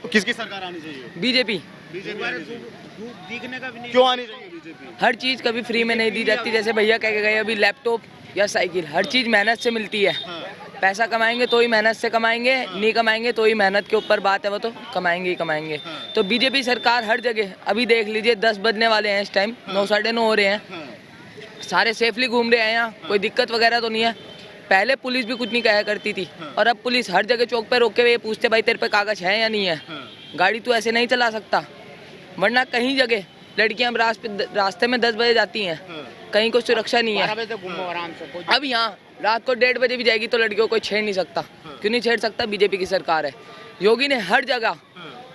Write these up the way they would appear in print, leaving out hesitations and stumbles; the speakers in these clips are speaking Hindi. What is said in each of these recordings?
किसकी सरकार आनी चाहिए? बीजेपी। दिखने का भी नहीं, क्यों आनी चाहिए बीजेपी? हर चीज़ कभी फ्री में नहीं दी जाती, जैसे भैया कह के गए अभी लैपटॉप या साइकिल, हर चीज़ मेहनत से मिलती है। पैसा कमाएंगे तो ही मेहनत से कमाएंगे, नहीं कमाएंगे तो ही मेहनत के ऊपर बात है, वो तो कमाएंगे ही कमाएंगे। तो बीजेपी सरकार हर जगह, अभी देख लीजिए 10 बजने वाले हैं इस टाइम, 9 साढ़े 9 हो रहे हैं, सारे सेफली घूम रहे हैं यहाँ, कोई दिक्कत वगैरह तो नहीं है। पहले पुलिस भी कुछ नहीं कहा करती थी, और अब पुलिस हर जगह चौक पे रोक के ये पूछते भाई तेरे पे कागज है या नहीं है, गाड़ी तू ऐसे नहीं चला सकता। वरना कहीं जगह लड़कियां रास्ते में 10 बजे जाती हैं, कहीं कोई सुरक्षा नहीं है। अब यहाँ रात को 1:30 बजे भी जाएगी तो लड़कियों को छेड़ नहीं सकता। क्यों नहीं छेड़ सकता? बीजेपी की सरकार है। योगी ने हर जगह,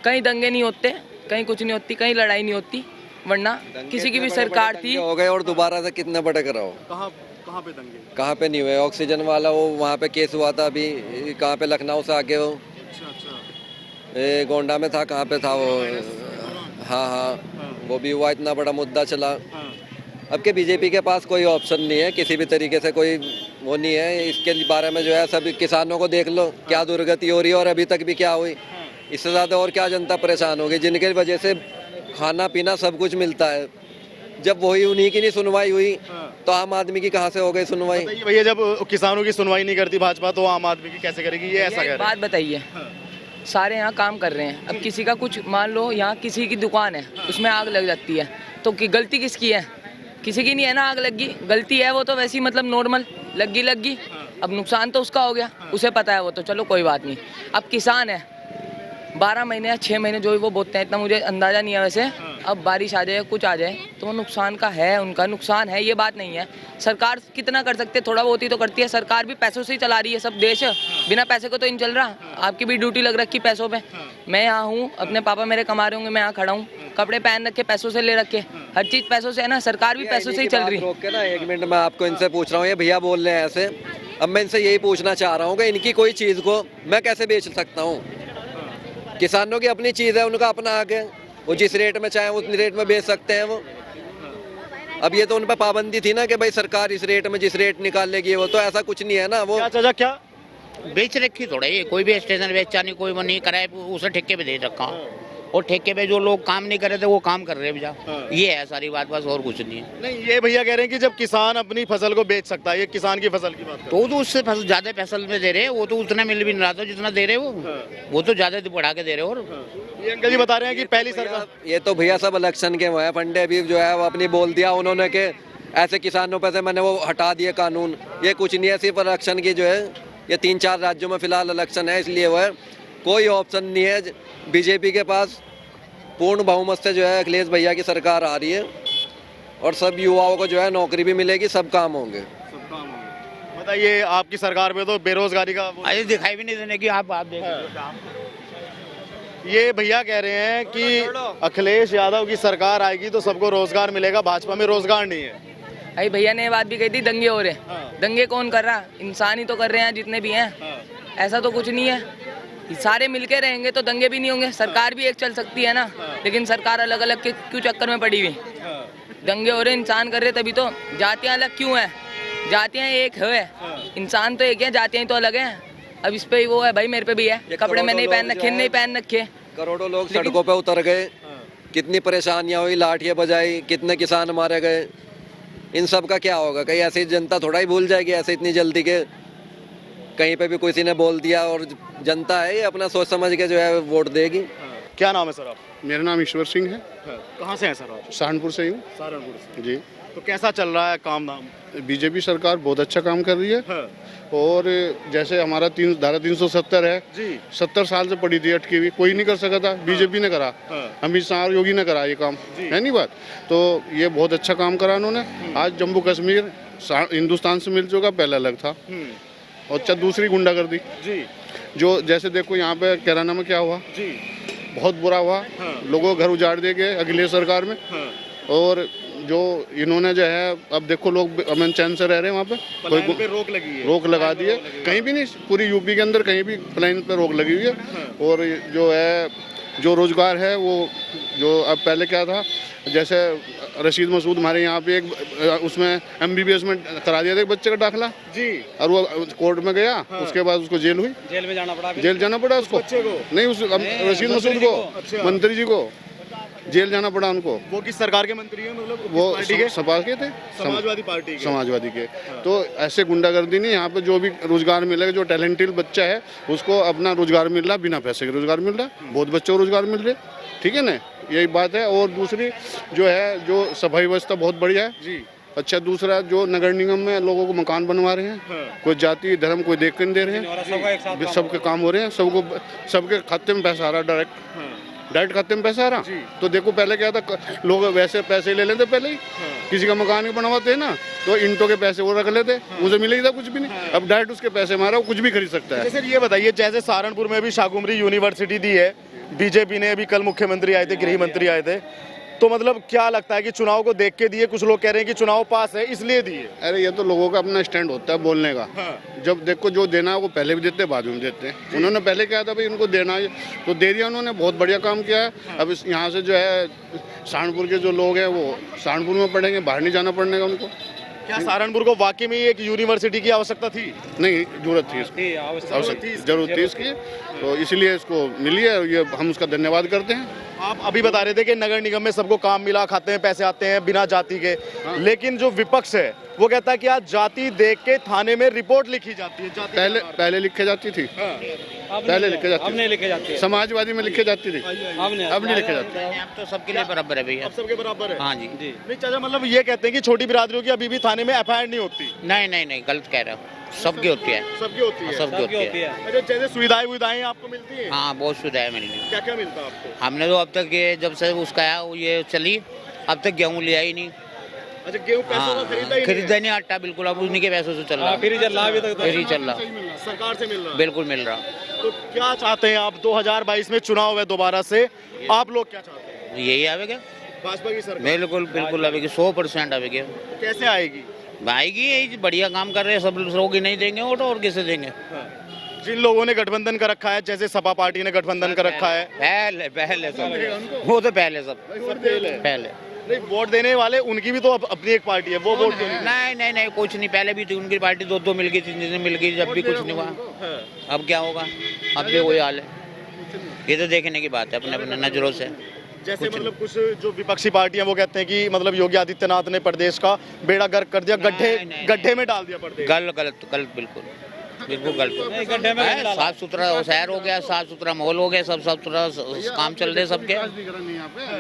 कहीं दंगे नहीं होते, कहीं कुछ नहीं होती, कहीं लड़ाई नहीं होती। वरना किसी की भी सरकार थी हो गए और दोबारा से कितने बड़े कराओ। कहाँ पे दंगे? कहाँ पे नहीं हुए? ऑक्सीजन वाला वो वहाँ पे केस हुआ था अभी, कहाँ पे? लखनऊ से आगे वो गोंडा में था, कहाँ पे था वो? हाँ, वो भी हुआ, इतना बड़ा मुद्दा चला। अब के बीजेपी के पास कोई ऑप्शन नहीं है, किसी भी तरीके से कोई वो नहीं है। इसके बारे में जो है सब किसानों को देख लो, क्या दुर्गति हो रही है और अभी तक भी क्या हुई। इससे ज़्यादा और क्या जनता परेशान होगी, जिनके वजह से खाना पीना सब कुछ मिलता है। जब वही उन्हीं की नहीं सुनवाई हुई तो आम आदमी की कहाँ से हो गई सुनवाई? भैया जब किसानों की सुनवाई नहीं करती भाजपा तो आम आदमी की कैसे करेगी? ये ऐसा कह बात बताइए। सारे यहाँ काम कर रहे हैं, अब किसी का कुछ मान लो, यहाँ किसी की दुकान है उसमें आग लग जाती है तो गलती किसकी है? किसी की नहीं है ना, आग लगी, गलती है वो तो वैसी, मतलब नॉर्मल लगी। अब नुकसान तो उसका हो गया, उसे पता है, वो तो चलो कोई बात नहीं। अब किसान है 12 महीने या 6 महीने जो वो बोते हैं, इतना मुझे अंदाज़ा नहीं है वैसे। अब बारिश आ जाए, कुछ आ जाए तो वो नुकसान का है, उनका नुकसान है, ये बात नहीं है। सरकार कितना कर सकते, थोड़ा बहुत ही तो करती है। सरकार भी पैसों से ही चला रही है सब देश, बिना पैसे को तो नहीं चल रहा। आपकी भी ड्यूटी लग रखी पैसों पे। मैं यहाँ हूँ, अपने पापा मेरे कमा रहे होंगे, मैं यहाँ खड़ा हूँ, कपड़े पहन रखे पैसों से ले रखे, हर चीज़ पैसों से है ना, सरकार भी पैसों से ही चल रही है। रोक के ना 1 मिनट में आपको इनसे पूछ रहा हूँ, ये भैया बोल रहे हैं ऐसे, अब मैं इनसे यही पूछना चाह रहा हूँ कि इनकी कोई चीज़ को मैं कैसे बेच सकता हूँ? किसानों की अपनी चीज़ है, उनका अपना हक है, वो जिस रेट में चाहे उस रेट में बेच सकते हैं वो। अब ये तो उन पर पाबंदी थी ना कि भाई सरकार इस रेट में जिस रेट निकाल लेगी, वो तो ऐसा कुछ नहीं है ना। वो क्या बेच रखी थोड़ा, ये कोई भी स्टेशन बेचा नहीं, कोई वो नहीं कराए, उसे ठेके पे दे रखा। और ठेके पे जो लोग काम नहीं कर रहे थे वो काम कर रहे हैं भैया। ये है सारी बात, बस और कुछ नहीं है। नहीं, ये भैया कह रहे हैं कि जब किसान अपनी फसल को बेच सकता है, ये किसान की फसल की बात कर। तो उससे ज्यादा फसल में दे रहे हैं, वो तो उतना मिल भी नहीं रहा था जितना दे रहे वो तो ज्यादा बढ़ा के दे रहे हो। और ये अंकल जी बता रहे हैं कि पहली सरकार, ये तो भैया सब इलेक्शन के वो है फंडे, अभी जो है वो अपनी बोल दिया उन्होंने कि ऐसे किसानों पे से मैंने वो हटा दिए कानून। ये कुछ नहीं है, सिर्फ इलेक्शन की जो है, ये 3-4 राज्यों में फिलहाल इलेक्शन है, इसलिए वो है, कोई ऑप्शन नहीं है। बीजेपी के पास पूर्ण बहुमत से जो है अखिलेश भैया की सरकार आ रही है, और सब युवाओं को जो है नौकरी भी मिलेगी, सब काम होंगे। बताइए, आपकी सरकार में तो बेरोजगारी का अरे दिखाई भी नहीं देने की। आप देख ये भैया कह रहे हैं कि अखिलेश यादव की सरकार आएगी तो सबको रोजगार मिलेगा, भाजपा में रोजगार नहीं है। अरे भैया ने ये बात भी कही थी, दंगे हो रहे। दंगे कौन कर रहा? इंसान ही तो कर रहे हैं जितने भी हैं। ऐसा तो कुछ नहीं है, सारे मिलके रहेंगे तो दंगे भी नहीं होंगे। सरकार भी एक चल सकती है ना, लेकिन सरकार अलग अलग के क्यों चक्कर में पड़ी हुई? दंगे हो रहे, इंसान कर रहे, तभी तो। जातियां अलग क्यों है? जातियां एक है, इंसान तो एक है, जातियां तो अलग हैं। अब इस पे वो है भाई, मेरे पे भी है, कपड़े में नहीं पहन रखे, नहीं पहन रखे। करोड़ों लोग सड़कों पे उतर गए, कितनी परेशानियां हुई, लाठियां बजाई, कितने किसान मारे गए। इन सब का क्या होगा? कहीं ऐसी जनता थोड़ा ही भूल जाएगी ऐसे इतनी जल्दी के? कहीं पे भी किसी ने बोल दिया, और जनता है ये अपना सोच समझ के जो है वोट देगी। क्या नाम है सर आप? मेरा नाम ईश्वर सिंह है। कहाँ से हैं सर आप? सहारनपुर से हूँ। सहारनपुर से जी। तो कैसा चल रहा है काम धाम? बीजेपी सरकार बहुत अच्छा काम कर रही है। और जैसे हमारा धारा 370 है जी, 70 साल से पड़ी थी अटकी हुई, कोई नहीं कर सका था, बीजेपी ने करा। अमित शाह और योगी ने करा ये काम, है नहीं बात? तो ये बहुत अच्छा काम करा उन्होंने। आज जम्मू कश्मीर हिंदुस्तान से मिल चुका, पहले अलग था। और अच्छा, दूसरी गुंडागर्दी जी, जो जैसे देखो यहाँ पे कैराना में क्या हुआ जी, बहुत बुरा हुआ। लोगों को घर उजाड़ दिए गए अखिलेश सरकार में। और जो इन्होंने जो है, अब देखो लोग अमन चैन से रह रहे हैं वहाँ पे। कोई पे रोक लगी है, रोक लगा दी है, कहीं भी नहीं, पूरी यूपी के अंदर कहीं भी प्लान पे रोक लगी हुई है। और जो है जो रोजगार है वो जो अब पहले क्या था, जैसे रशीद मसूद हमारे यहाँ पे एक उसमें MBBS में करा दिया था एक बच्चे का दाखिला जी। और वो कोर्ट में गया, उसके बाद उसको जेल हुई, जेल में जाना पड़ा। जेल जाना पड़ा उसको, बच्चे को? नहीं उस रशीद मसूद को, अच्छा। मंत्री जी को जेल जाना पड़ा उनको। वो किस सरकार के मंत्री हैं, मतलब वो किस पार्टी के? सपा के थे, समाजवादी पार्टी के। समाजवादी के। तो ऐसे गुंडागर्दी नहीं, यहाँ पे जो भी रोजगार मिलेगा, जो टैलेंटेड बच्चा है उसको अपना रोजगार मिल रहा, बिना पैसे के रोजगार मिल रहा, बहुत बच्चों को रोजगार मिल रहे, ठीक है ना, यही बात है। और दूसरी जो है, जो सफाई व्यवस्था बहुत बढ़िया है जी। अच्छा। दूसरा जो नगर निगम में लोगों को मकान बनवा रहे हैं, हाँ। कोई जाति धर्म कोई देख कर नहीं दे रहे हैं, सबके काम हो रहे हैं, सबको सबके खाते में पैसा आ रहा है, डायरेक्ट खाते में पैसा आ रहा। तो देखो पहले क्या था, लोग वैसे पैसे ले लेते, पहले ही किसी का मकान ही बनवाते हैं ना, तो इंटों के पैसे वो रख लेते, उसे मिले ही था कुछ भी नहीं। अब डायरेक्ट उसके पैसे मारा, वो कुछ भी खरीद सकता है। सर ये बताइए, जैसे सहारनपुर में भी शाकुंभरी यूनिवर्सिटी दी है बीजेपी ने, अभी कल मुख्यमंत्री आए थे, गृह मंत्री आए थे, तो मतलब क्या लगता है कि चुनाव को देख के दिए? कुछ लोग कह रहे हैं कि चुनाव पास है इसलिए दिए। अरे ये तो लोगों का अपना स्टैंड होता है बोलने का। जब देखो जो देना है वो पहले भी देते हैं, बाद में देते हैं। उन्होंने पहले कहा था भाई उनको देना है, तो दे दिया उन्होंने, बहुत बढ़िया काम किया है। अब यहाँ से जो है सहारनपुर के जो लोग हैं वो सहारनपुर में पढ़ेंगे, बाहर नहीं जाना पड़ने का उनको। क्या सहारनपुर को वाकई में एक यूनिवर्सिटी की आवश्यकता थी? नहीं, जरूरत थी इसकी, जरूरत थी इसकी, तो इसलिए इसको मिली है, ये हम उसका धन्यवाद करते हैं। आप अभी बता रहे थे कि नगर निगम में सबको काम मिला, खाते में पैसे आते हैं बिना जाति के, लेकिन जो विपक्ष है वो कहता है कि आज जाति देख के थाने में रिपोर्ट लिखी जाती है। जाति पहले लिखे जाती थी, पहले लिखे जाती, अब नहीं लिखे जाती, समाजवादी में लिखे जाती थी, अब नहीं लिखे जाती। अब तो सबके लिए बराबर है भैया, अब सबके बराबर है। हाँ जी। नहीं चाचा, मतलब ये कहते हैं कि छोटी बिरादरियों की अभी भी थाने में FIR नहीं होती। नहीं नहीं नहीं, गलत कह रहे हो, सबकी होती है, सबकी होती है। सबकी होती है। अच्छा, जैसे सुविधाएं आपको मिलती है? हाँ, बहुत सुविधाएं मिल रही। क्या क्या मिलता है आपको? हमने तो अब तक ये जब से उसका है ये चली, अब तक गेहूँ लिया ही नहीं। अच्छा, गेहूं पैसों का खरीदा ही नहीं है? खरीदा नहीं, आटा बिल्कुल अब उन्हीं के पैसों से चल रहा है, फिर चल रहा अभी तक, फिर ही चल रहा, सरकार से मिल रहा है। बिल्कुल मिल रहा। तो क्या चाहते हैं आप? 2022 में चुनाव है दोबारा से, आप लोग क्या चाहते हैं? यही आवेगा, भाजपा की सरकार बिल्कुल बिल्कुल आवेगी, 100% आवेगी। कैसे आएगी? आएगी, यही बढ़िया काम कर रहे हैं सब लोग, ही नहीं देंगे वोट और किसे देंगे? जिन लोगों ने गठबंधन कर रखा है, जैसे सपा पार्टी ने गठबंधन कर रखा है, पहले सब, वो तो पहले सब पहले नहीं, वोट देने वाले उनकी भी तो अपनी एक पार्टी है, वो वोट क्यों नहीं? नहीं नहीं नहीं, कुछ नहीं, पहले भी थी उनकी पार्टी, दो मिल गई, 3 मिल गई, जब भी कुछ नहीं हुआ। अब क्या होगा? अब भी वही हाल है, ये तो देखने की बात है अपने अपने नजरों से। जैसे मतलब कुछ जो विपक्षी पार्टियां वो कहते हैं कि मतलब योगी आदित्यनाथ ने प्रदेश का बेड़ा गर्क कर दिया, गड्ढे में डाल दिया प्रदेश। गलत बिल्कुल गलत। साफ सुथरा शहर हो गया, साफ सुथरा माहौल हो गया, सब साफ सुथरा काम चल रहे सबके।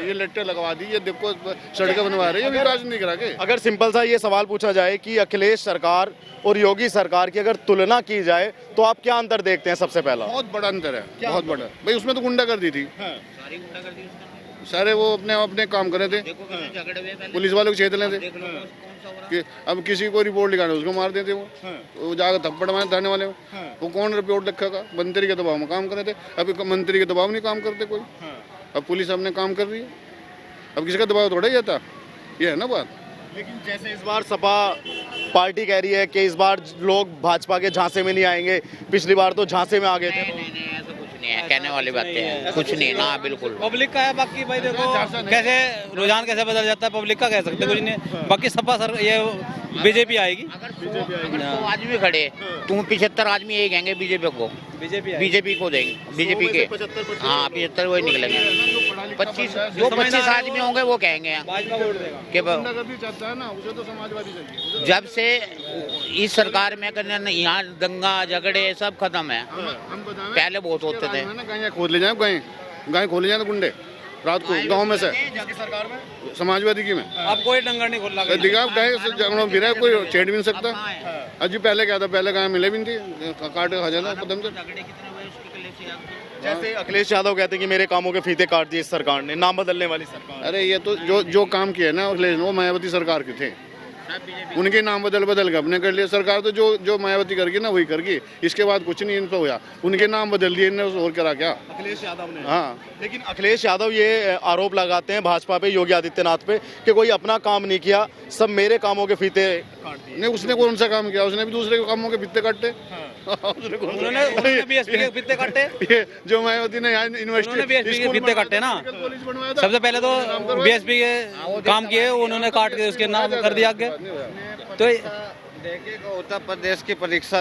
ये लट्टे लगवा दी, ये देखो सड़कें बनवा रही है, विकास नहीं करा के। अगर सिंपल सा ये सवाल पूछा जाए कि अखिलेश सरकार और योगी सरकार की अगर तुलना की जाए तो आप क्या अंतर देखते हैं? सबसे पहला बहुत बड़ा अंतर है, बहुत बड़ा भाई। उसमें तो गुंडागर्दी थी, सारे वो अपने अपने काम कर रहे थे, पुलिस वालों को छेद रहे थे कि अब किसी को रिपोर्ट लिखाना उसको मार देते, वो जाकर थप्पड़ मारे थाने वाले, वो कौन रिपोर्ट लिखेगा? मंत्री के दबाव में काम कर रहे थे, अभी मंत्री के दबाव नहीं काम करते कोई, अब पुलिस अपने काम कर रही है, अब किसी का दबाव थोड़ा ही आता, ये है ना बात। लेकिन जैसे इस बार सपा पार्टी कह रही है कि इस बार लोग भाजपा के झांसे में नहीं आएंगे, पिछली बार तो झांसे में आ गए थे। कहने वाली बातें हैं, कुछ नहीं ना, बिल्कुल पब्लिक का है। बाकी भाई देखो कैसे रुझान कैसे बदल जाता है, पब्लिक का कह सकते कुछ नहीं। बाकी सपा सर ये बीजेपी आएगी। अगर 100 आदमी खड़े, तुम 75 आदमी यही कहेंगे बीजेपी को, बीजेपी को देंगे, बीजेपी के। हाँ, 75 वही निकलेंगे, 25 आदमी होंगे वो कहेंगे कि जब से इस सरकार में यहाँ दंगा झगड़े सब खत्म है, पहले बहुत होते थे। गाय खोद ले जाए, गाय खोले जाए गुंडे रात को गांव में से, समाजवादी की में अब कोई डंगर नहीं खोल दिखा, गाय फिर कोई छेड़ भी नहीं सकता। अजी पहले क्या था, पहले गाय मिले भी नहीं थी, काट खा जाता कदम से। जैसे अखिलेश यादव कहते हैं कि मेरे कामों के फीते काट दिए इस सरकार ने, नाम बदलने वाली सरकार। अरे ये तो जो काम किया ना अखिलेश, वो मायावती सरकार के थे, उनके नाम बदल के अपने कर लिए। सरकार तो जो मायावती करगी ना वही करगी, इसके बाद कुछ नहीं इन पे हुआ, उनके नाम बदल दिए इन्होंने, और करा क्या अखिलेश यादव ने। हाँ, लेकिन अखिलेश यादव ये आरोप लगाते हैं भाजपा पे, योगी आदित्यनाथ पे, कि कोई अपना काम नहीं किया, सब मेरे कामों के फीते काट दिए। नहीं, उसने कौन सा काम किया? उसने भी दूसरे के कामों के फीते काटे। उन्होंने बीएसपी के फीते काटे, ये जो मायावती ने यहाँ यूनिवर्सिटी उन्होंने बीएसपी के फीते काटे ना। सबसे पहले तो बीएसपी के काम किए उन्होंने काट के उसके नाम कर दिया आगे। तो देखिएगा उत्तर प्रदेश की परीक्षा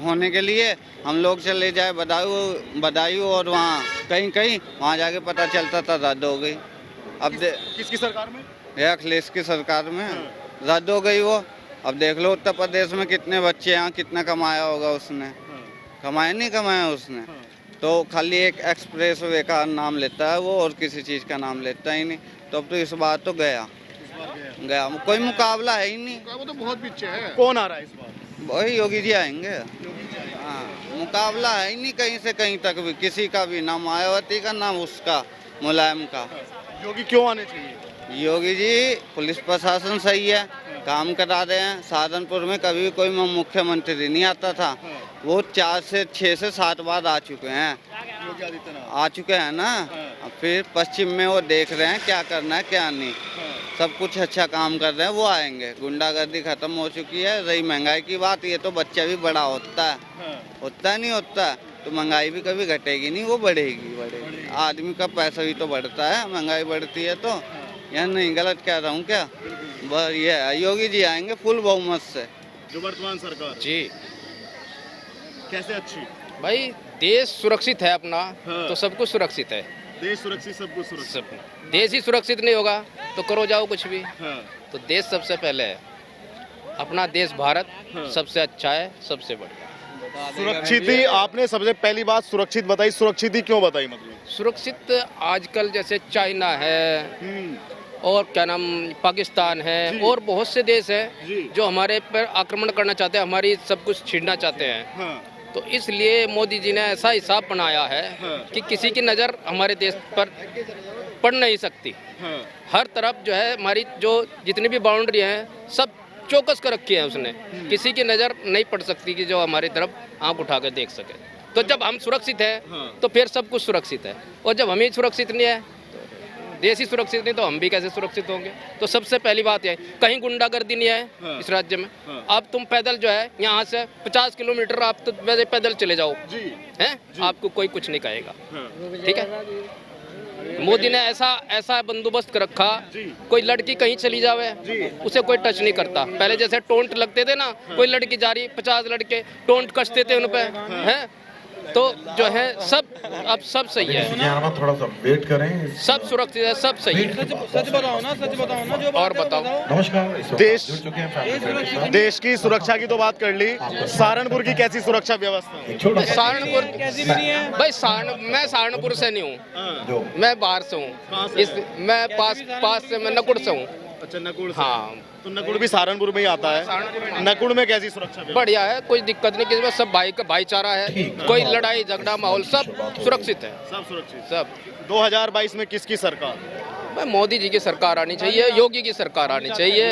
होने के लिए हम लोग चले जाए बदायूं और वहाँ कहीं वहाँ जाके पता चलता था रद्द हो गई। अब किसकी सरकार में? ये अखिलेश की सरकार में रद्द हो गई वो। अब देख लो उत्तर प्रदेश में कितने बच्चे यहाँ कितना कमाया होगा उसने, कमाया नहीं कमाया उसने। तो खाली एक एक्सप्रेस वे का नाम लेता है वो और किसी चीज़ का नाम लेता ही नहीं। तो अब तो इस बार तो गया कोई मुकाबला है ही नहीं। वो तो बहुत पीछे है। कौन आ रहा है इस बार? वही योगी जी आएंगे। हाँ, मुकाबला है ही नहीं कहीं से कहीं तक भी, किसी का भी, ना मायावती का ना उसका मुलायम का। योगी क्यों आने चाहिए? योगी जी पुलिस प्रशासन सही है, काम करा रहे हैं। सहारनपुर में कभी भी कोई मुख्यमंत्री नहीं आता था, वो 4 से 6 से 7 बार आ चुके हैं, आ चुके हैं ना। अब फिर पश्चिम में वो देख रहे हैं क्या करना है क्या नहीं, सब कुछ अच्छा काम कर रहे हैं। वो आएंगे, गुंडागर्दी खत्म हो चुकी है। रही महंगाई की बात, ये तो बच्चा भी बड़ा होता है, होता नहीं होता तो महंगाई भी कभी घटेगी नहीं, वो बढ़ेगी। आदमी का पैसा भी तो बढ़ता है, महंगाई बढ़ती है। तो या नहीं गलत कह रहा हूँ क्या? ये योगी जी आएंगे फुल बहुमत से। जो वर्तमान सरकार जी कैसे अच्छी? भाई देश सुरक्षित है अपना, हाँ। तो सब कुछ सुरक्षित है। देश सुरक्षित, सब कुछ सुरक्षित। सब देश ही सुरक्षित नहीं होगा तो करो जाओ कुछ भी। हाँ। तो देश सबसे पहले है, अपना देश भारत हाँ। सबसे अच्छा है, सबसे बढ़िया। सुरक्षित ही आपने सबसे पहली बात सुरक्षित बताई। सुरक्षित ही क्यों बताई? मतलब सुरक्षित आजकल जैसे चाइना है और क्या नाम पाकिस्तान है जी। और बहुत से देश जी। हैं जो हमारे पर आक्रमण करना चाहते हैं, हमारी सब कुछ छीनना चाहते हैं। हाँ। तो इसलिए मोदी जी ने ऐसा हिसाब बनाया है हाँ। कि किसी की नज़र हमारे देश पर पड़ नहीं सकती। हाँ। हर तरफ जो है हमारी जो जितनी भी बाउंड्री हैं सब चौकस कर रखी है उसने, किसी की नज़र नहीं पड़ सकती कि जो हमारी तरफ आंख उठा कर देख सके। तो जब हम सुरक्षित हैं हाँ। तो फिर सब कुछ सुरक्षित है, और जब हम ही सुरक्षित नहीं है, देश ही सुरक्षित नहीं, तो हम भी कैसे सुरक्षित होंगे? तो सबसे पहली बात है कहीं गुंडागर्दी नहीं है हाँ। इस राज्य में। हाँ। अब तुम पैदल जो है यहाँ से 50 किलोमीटर आप तो वैसे पैदल चले जाओ जी। हैं, आपको कोई कुछ नहीं कहेगा। हाँ। ठीक है, मोदी ने ऐसा बंदोबस्त कर रखा, जी। कोई लड़की कहीं चली जावे जी। उसे कोई टच नहीं करता। पहले जैसे टोंट लगते थे ना, कोई लड़की जा रही 50 लड़के टोंट कसते थे उन पे, हैं। तो जो है सब अब सब सही है, थोड़ा सा वेट करें। सब सुरक्षित है, सब सही है। सच बताओ ना जो और बताओ। नमस्कार, इस वक्त देश- जुड़ चुके हैं फैमिली फ्रेंड्स के साथ। देश की सुरक्षा की तो बात कर ली, सहारनपुर की कैसी सुरक्षा व्यवस्था है? एक छोटा सा सहारनपुर कैसी भी नहीं है। भाई मैं सहारनपुर से नहीं हूँ, जो मैं बाहर से कहाँ हूँ। से इस मैं पास से मैं नकुड़ से हूँ। अच्छा, नकुड़ से। हाँ, तो नकुड़ भी सहारनपुर में ही आता है। नकुड़ में कैसी सुरक्षा व्यवस्था? बढ़िया है, कोई दिक्कत नहीं, किसी में सब भाईचारा है, कोई लड़ाई झगड़ा माहौल सब सुरक्षित है, सब सुरक्षित। सब। 2022 में किसकी सरकार? भाई मोदी जी की सरकार आनी चाहिए, योगी की सरकार आनी चाहिए।